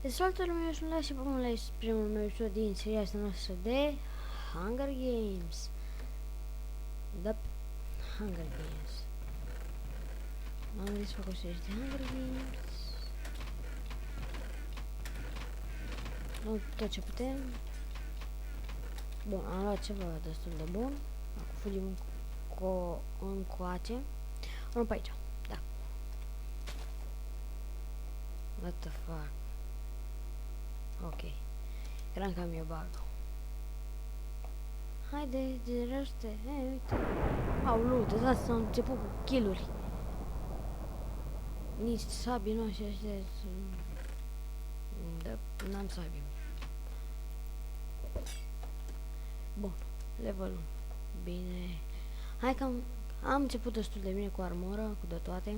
Salutare lumea, eu sunt Lea și vă la primul meu episod din seria asta noastră de Hunger Games. Da, Hunger Games. M-am gândit să fac o serie de Hunger Games. Luăm tot ce putem. Bun, am luat ceva destul de bun. Acum fugim încoace. Luăm pe aici, da. What the fuck. Ok. Cream că mi-o bag. Haide, generește. Uite. Au loot, dați s-au început cu kill-uri. Nici sabii nu și ăștia. Da, n-am sabii. Bun, level 1. Bine. Hai că am început destul de bine cu armură, cu de toate.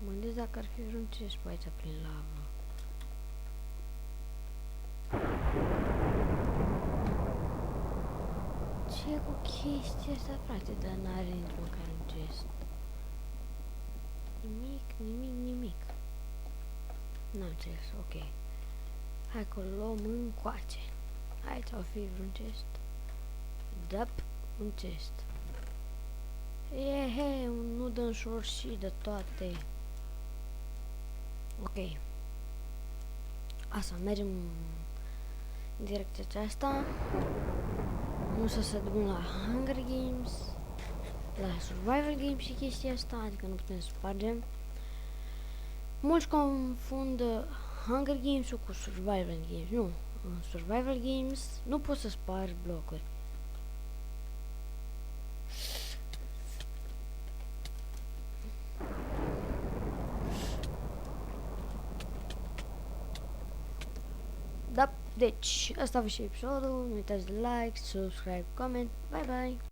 Mă gândesc dacă ar fi vreun chest pe aici prin lavă. Ce e cu chestia asta, frate? Dar n-are nici măcar un chest. Nimic. N-am înțeles, ok. Hai că o luăm încoace. Aici o fi vreun chest. Da, un chest. Ehe, un wooden sword și de toate. Ok. Asta, mergem în direcția aceasta. Nu să ducem la Hunger Games, la Survival Games și chestia asta, adică nu putem să spargem. Mulți confundă Hunger Games-ul cu Survival Games. Nu, în Survival Games nu poți să spargi blocuri. Da, deci, asta a fost și episodul. Nu uitați de like, subscribe, comment. Bye bye!